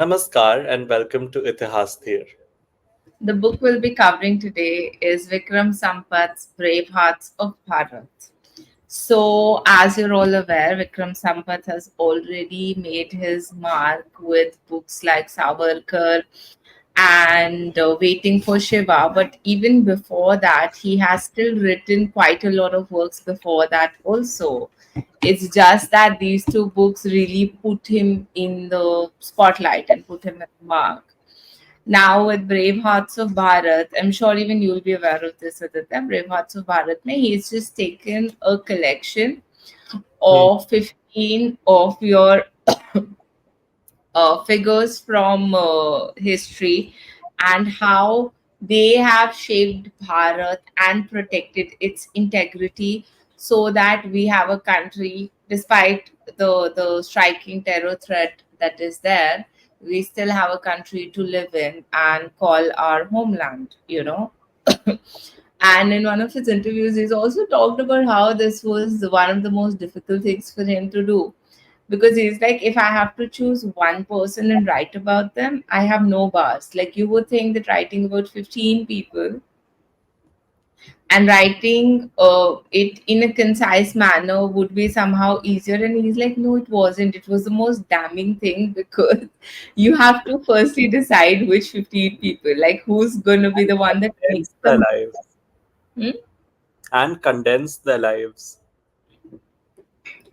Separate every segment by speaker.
Speaker 1: Namaskar and welcome to Itihasdhir.
Speaker 2: The book we'll be covering today is Vikram Sampath's Bravehearts of Bharat. So, as you're all aware, Vikram Sampath has already made his mark with books like Savarkar and Waiting for Shiva. But even before that, he has still written quite a lot of works before that, also. It's just that these two books really put him in the spotlight and put him at the mark. Now with Bravehearts of Bharat, I'm sure even you'll be aware of this, Aditya. Bravehearts of Bharat, he's just taken a collection
Speaker 1: Hmm.
Speaker 2: of 15 of your figures from history and how they have shaped Bharat and protected its integrity so that we have a country, despite the striking terror threat that is there, we still have a country to live in and call our homeland. And in one of his interviews, he's also talked about how this was one of the most difficult things for him to do because he's like, if I have to choose one person and write about them, I have no bars. Like, you would think that writing about 15 people and writing it in a concise manner would be somehow easier, and he's like, no, it wasn't. It was the most damning thing because you have to firstly decide which 15 people, like who's going to be the one that makes
Speaker 1: Condense their
Speaker 2: the
Speaker 1: lives.
Speaker 2: hmm?
Speaker 1: And condense their lives.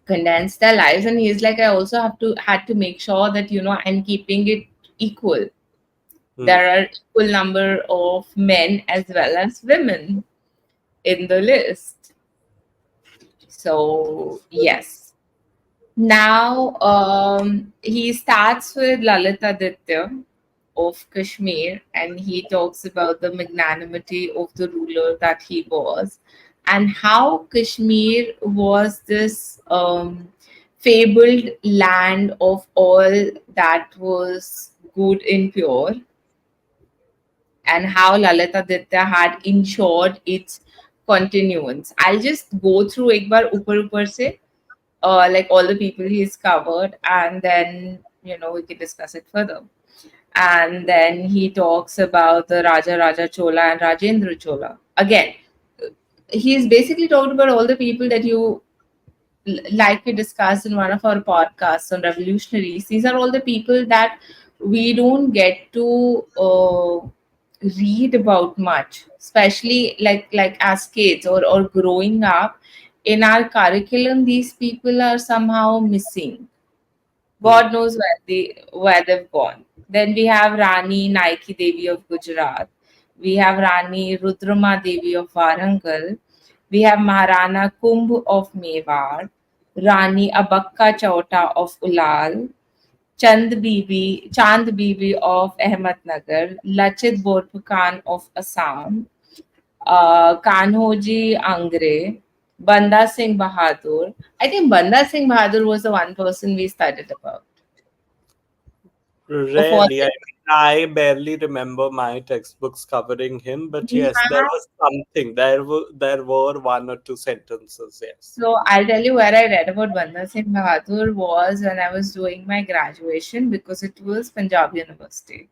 Speaker 2: condense their lives. And he's like, I also had to make sure that I'm keeping it equal.
Speaker 1: Hmm.
Speaker 2: There are equal number of men as well as women in the list. So yes. Now he starts with Lalitaditya of Kashmir, and he talks about the magnanimity of the ruler that he was, and how Kashmir was this fabled land of all that was good and pure, and how Lalita Ditta had ensured its continuance. I'll just go through एक बार ऊपर से, like all the people he's covered, and then we can discuss it further. And then he talks about the Raja Chola and Rajendra Chola. Again, he's basically talked about all the people that like we discussed in one of our podcasts on revolutionaries. These are all the people that we don't get to read about much, especially like as kids or growing up. In our curriculum, these people are somehow missing.
Speaker 1: Hmm.
Speaker 2: God knows where they've gone. Then we have Rani Naiki Devi of Gujarat. We have Rani Rudrama Devi of Warangal. We have Maharana Kumbh of Mewar, Rani Abakka Chauta of Ulal, Chand Bibi of Ahmednagar, Lachit Borphukan of Assam, Kanhoji Angre, Banda Singh Bahadur. I think Banda Singh Bahadur was the one person we studied about. Of all
Speaker 1: Rarely. I barely remember my textbooks covering him, but
Speaker 2: we
Speaker 1: yes, there
Speaker 2: have,
Speaker 1: was something. There were one or two sentences, yes.
Speaker 2: so I'll tell you where I read about Banda Singh Bahadur was when I was doing my graduation because it was Punjab University.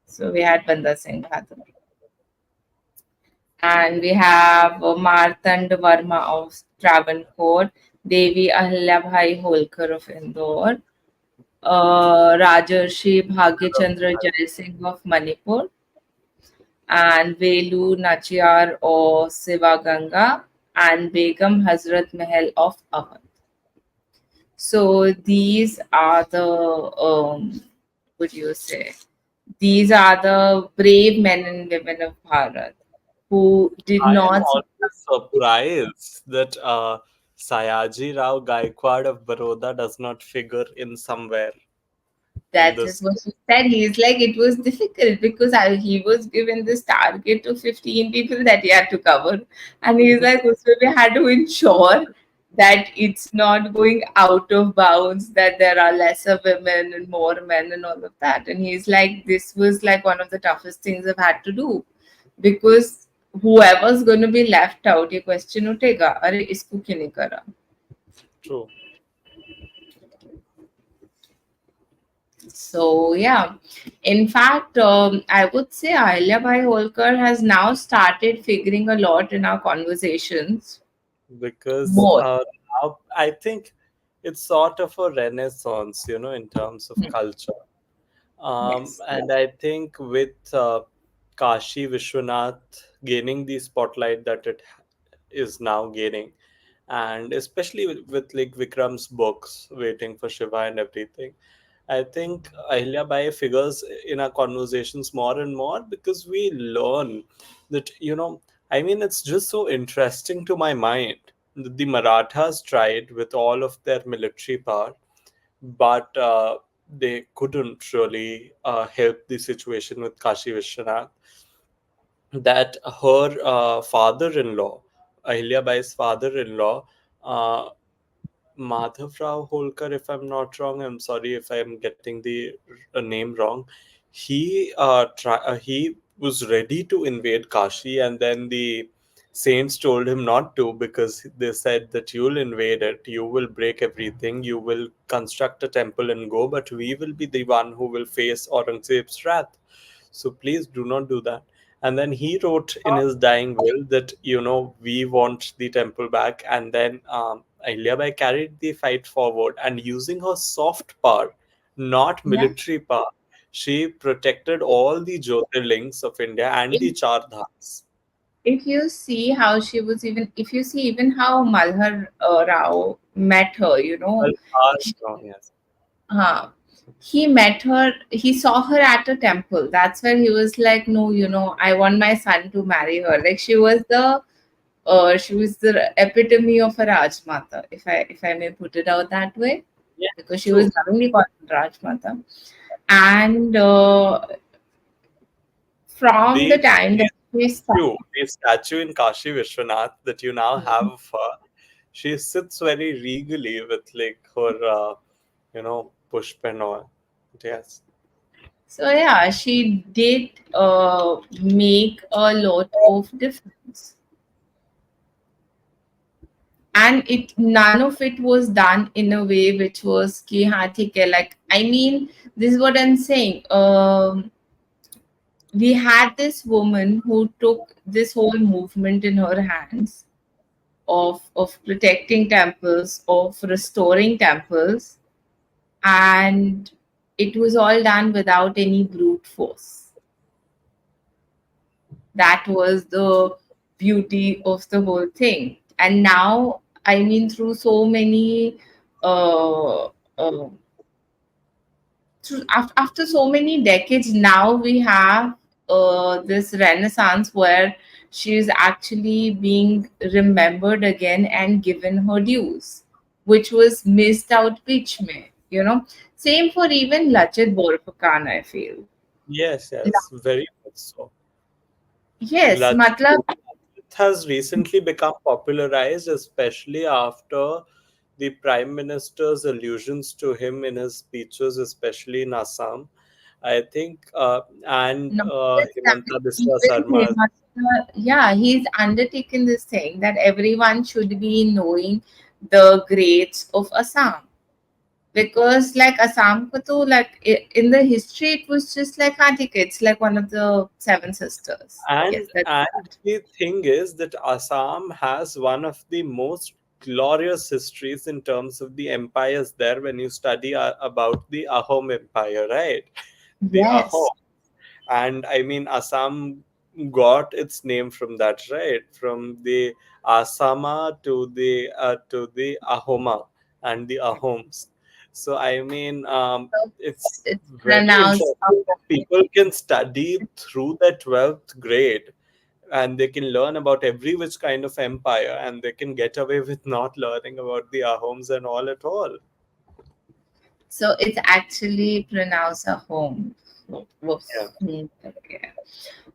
Speaker 2: So we had Banda Singh Bahadur. And we have Martand Verma of Travancore, Devi Ahilyabhai Holkar of Indore, Rajarshi Bhagyachandra Jai Singh of Manipur, and Velu Nachiyar of Sivaganga, and Begum Hazrat Mahal of Awadh. So these are the, what do you say? These are the brave men and women of Bharat who did
Speaker 1: I am
Speaker 2: not.
Speaker 1: always surprised that Sayaji Rao Gaikwad of Baroda does not figure in somewhere in
Speaker 2: That is
Speaker 1: this.
Speaker 2: what he said. He's like, it was difficult because he was given this target of 15 people that he had to cover. And he's like, so we had to ensure that it's not going out of bounds, that there are lesser women and more men and all of that. And he's like, this was like one of the toughest things I've had to do because whoever's going to be left out, ये question उठेगा, अरे इसको क्यों नहीं करा?
Speaker 1: True.
Speaker 2: So yeah, in fact, I would say Ahilyabai Holkar has now started figuring a lot in our conversations
Speaker 1: because
Speaker 2: more.
Speaker 1: now I think it's sort of a renaissance, you know, in terms of
Speaker 2: Hmm.
Speaker 1: culture.
Speaker 2: Yes.
Speaker 1: And I think with Kashi Vishwanath gaining the spotlight that it is now gaining, and especially with like Vikram's books, Waiting for Shiva and everything, I think Ahilyabai figures in our conversations more and more because we learn that, you know, I mean, it's just so interesting to my mind that the Marathas tried with all of their military power, but they couldn't really help the situation with Kashi Vishwanath. That her father-in-law, Ahilyabai's father-in-law, uh, Madhav Rao Holkar, if I'm not wrong, I'm sorry if I'm getting the name wrong. He was ready to invade Kashi, and then the saints told him not to because they said that you'll invade it, you will break everything, you will construct a temple and go, but we will be the one who will face Aurangzeb's wrath. So please do not do that. And then he wrote in his dying will that, you know, we want the temple back. And then Ahilyabai carried the fight forward, and using her soft power, not
Speaker 2: Yeah.
Speaker 1: military power, she protected all the Jyotirlings of India and
Speaker 2: If
Speaker 1: the Char Dhams.
Speaker 2: if you see how she was, even if you see even how Malhar Rao met her,
Speaker 1: Well, no, yes.
Speaker 2: huh, he met her, he saw her at a temple. That's where he was like, no, I want my son to marry her. Like she was the epitome of a Rajmata, if I may put it out that way,
Speaker 1: Yeah,
Speaker 2: because she was
Speaker 1: true.
Speaker 2: lovingly called Rajmata. And from the time
Speaker 1: The
Speaker 2: that she started,
Speaker 1: the statue in Kashi Vishwanath that you now have of her, she sits very regally with like her, pushp and all. Yes.
Speaker 2: so yeah, she did make a lot of difference, and it none of it was done in a way which was ki ha theek hai. Like, I mean, this is what I'm saying. We had this woman who took this whole movement in her hands of protecting temples, of restoring temples, and it was all done without any brute force. That was the beauty of the whole thing. And now, I mean, through so many uh, after so many decades, now we have this renaissance where she is actually being remembered again and given her dues, which was missed out beach mein, same for even Lachit Borphukan, I feel.
Speaker 1: Yes, yes, very much so.
Speaker 2: Yes,
Speaker 1: Lachit
Speaker 2: matlab,
Speaker 1: has recently become popularized, especially after the Prime Minister's allusions to him in his speeches, especially in Assam. I think, and
Speaker 2: not just that,
Speaker 1: Himanta Biswa
Speaker 2: even
Speaker 1: Sarma.
Speaker 2: Hemant, yeah, he's undertaken this thing that everyone should be knowing the greats of Assam. Because like Assam ko to, like in the history it was just like Hatika, it's like one of the seven sisters. Yes, that's
Speaker 1: And
Speaker 2: that.
Speaker 1: the thing is that Assam has one of the most glorious histories in terms of the empires there when you study about the Ahom Empire, right? The Ahom.
Speaker 2: Yes.
Speaker 1: And I mean, Assam got its name from that, right? From the Asama to the Ahoma and the Ahoms. So I mean,
Speaker 2: So
Speaker 1: it's
Speaker 2: it's
Speaker 1: very
Speaker 2: pronounced
Speaker 1: interesting that people can study through the 12th grade, and they can learn about every which kind of empire, and they can get away with not learning about the Ahoms and all at all.
Speaker 2: so it's actually pronounced a home.
Speaker 1: Yeah.
Speaker 2: Whoops. Okay.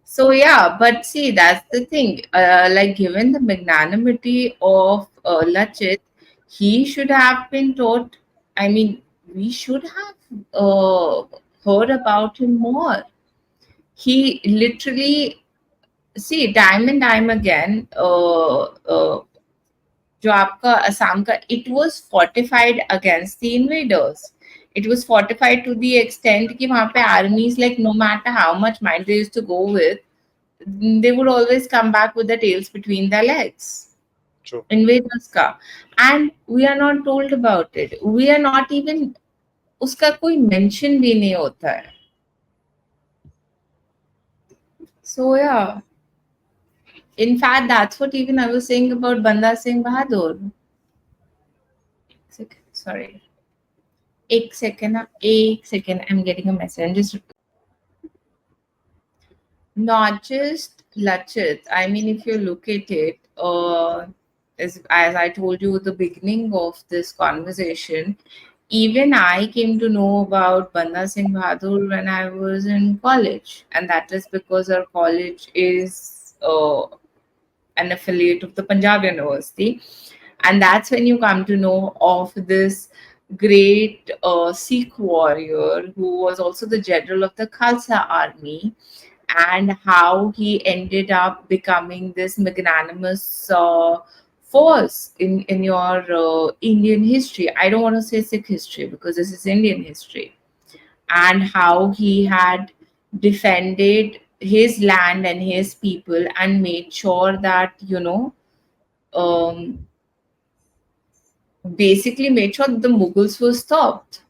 Speaker 2: So yeah, but see, that's the thing. Like, given the magnanimity of Lachit, he should have been taught. I mean, we should have heard about him more. He literally, see, time and time again, जो आपका असम का, it was fortified against the invaders. It was fortified to the extent कि वहाँ पे armies, like no matter how much might they used to go with, they would always come back with the tails between their legs.
Speaker 1: True.
Speaker 2: Invaders का. And we are not told about it. We are not even, उसका कोई mention भी नहीं होता है. So yeah, in fact, that's what even I was saying about Banda Singh Bahadur. Sorry. एक second, I'm getting a message. I'm just not just Lachit. I mean, if you look at it, as I told you at the beginning of this conversation, even I came to know about Banda Singh Bahadur when I was in college, and that is because our college is an affiliate of the Punjab University. And that's when you come to know of this great Sikh warrior who was also the general of the Khalsa army, and how he ended up becoming this magnanimous force in your Indian history. I don't want to say Sikh history because this is Indian history, and how he had defended his land and his people and made sure that, um, basically made sure that the Mughals were stopped,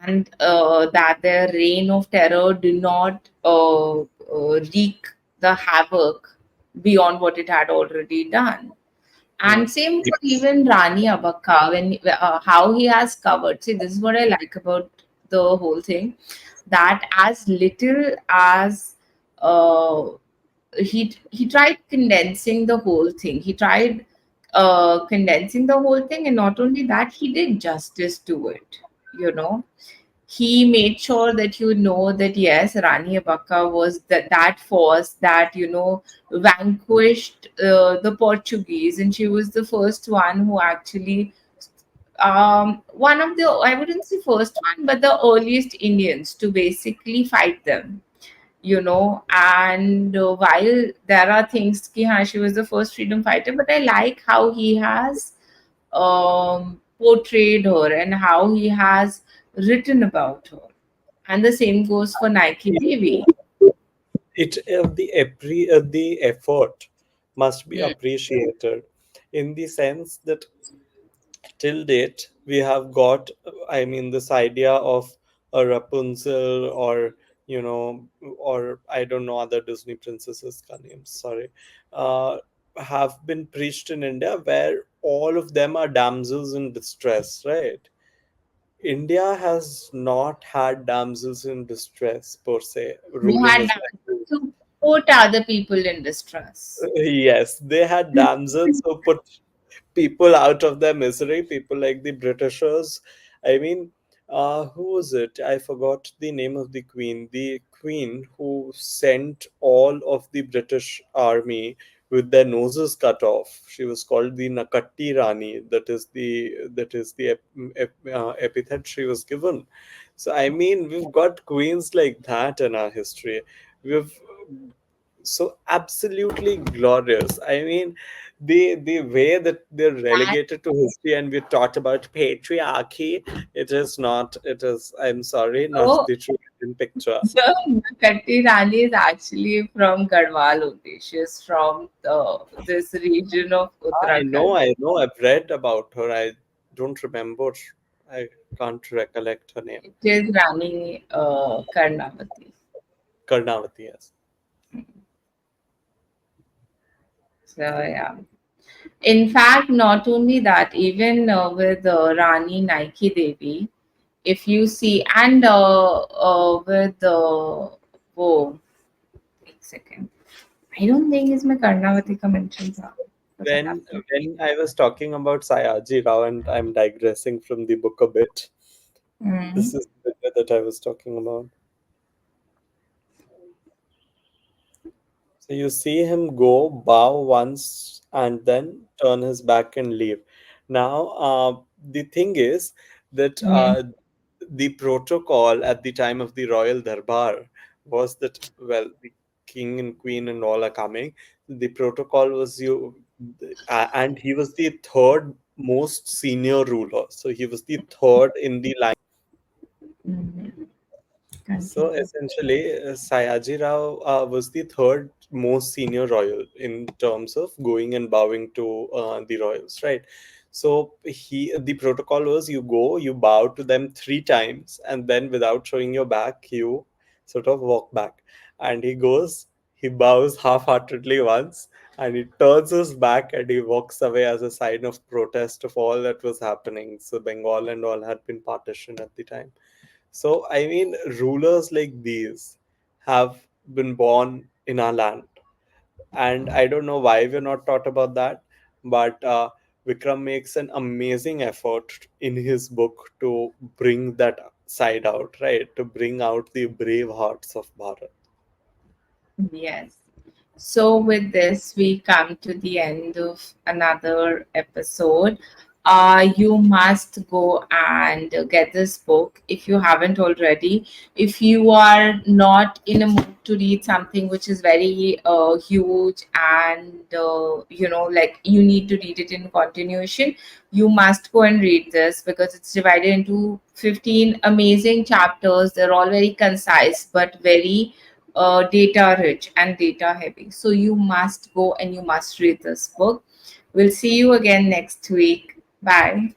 Speaker 2: and that their reign of terror did not wreak the havoc beyond what it had already done.
Speaker 1: Mm.
Speaker 2: And same for even Rani Abakka, when how he has covered. See, this is what I like about the whole thing, that as little as uh, he tried condensing the whole thing. He tried condensing the whole thing, and not only that, he did justice to it. You know, he made sure that that yes, Rani Abaka was that force that vanquished the Portuguese, and she was the first one who actually one of the, I wouldn't say first one, but the earliest Indians to basically fight them. And while there are things ki, haan, she was the first freedom fighter, but I like how he has portrayed her and how he has written about her. And the same goes for Nike Devi.
Speaker 1: The effort must be
Speaker 2: Hmm.
Speaker 1: appreciated, in the sense that till date we have got, I mean, this idea of a Rapunzel, or or I don't know other Disney princesses ka names, sorry, uh, have been preached in India, where all of them are damsels in distress, right? India has not had damsels in distress per se
Speaker 2: Who
Speaker 1: ruling
Speaker 2: had
Speaker 1: as
Speaker 2: done
Speaker 1: well.
Speaker 2: to put other people in distress.
Speaker 1: Yes, they had damsels who put people out of their misery, people like the Britishers. I mean, who was it? I forgot the name of the queen. The queen who sent all of the British army with their noses cut off. She was called the Nakatti Rani. That is the epithet she was given. So I mean, we've got queens like that in our history. We've so absolutely glorious. I mean, the way that they're
Speaker 2: That
Speaker 1: relegated to history and we're taught about patriarchy, it is not. It is. I'm sorry, not
Speaker 2: so
Speaker 1: the true Indian picture.
Speaker 2: so Katti Rani is actually from Garhwal only. She's from this region of
Speaker 1: I know.
Speaker 2: Uttarakhand.
Speaker 1: I know. I've read about her. I don't remember. I can't recollect her name.
Speaker 2: It is Rani Karnavati.
Speaker 1: Karnavati. Yes.
Speaker 2: So yeah. In fact, not only that, even with Rani Nike Devi, if you see, and with oh, एक second. I don't think इसमें कर्णावती का mention था. But I have
Speaker 1: When
Speaker 2: to.
Speaker 1: when I was talking about Sayaji Rao, and I'm digressing from the book a bit.
Speaker 2: Mm.
Speaker 1: This is the bit that I was talking about. So you see him go, bow once, and then turn his back and leave. Now, the thing is that
Speaker 2: Mm.
Speaker 1: the protocol at the time of the royal darbar was that, well, the king and queen and all are coming. The protocol was and he was the third most senior ruler. So he was the third in the line.
Speaker 2: Mhm.
Speaker 1: So
Speaker 2: Continue.
Speaker 1: essentially, Sayaji Rao was the third most senior royal in terms of going and bowing to the royals, right? So the protocol was you go, you bow to them three times, and then without showing your back, you sort of walk back. And he goes, he bows half-heartedly once, and he turns his back and he walks away as a sign of protest of all that was happening. So Bengal and all had been partitioned at the time. So, I mean, rulers like these have been born in our land. And I don't know why we're not taught about that, but Vikram makes an amazing effort in his book to bring that side out, right? To bring out the brave hearts of Bharat.
Speaker 2: Yes. So, with this, we come to the end of another episode. You must go and get this book if you haven't already. If you are not in a mood to read something which is very huge and like you need to read it in continuation, you must go and read this because it's divided into 15 amazing chapters. They're all very concise but very data rich and data heavy. So you must go and you must read this book. We'll see you again next week. Bye.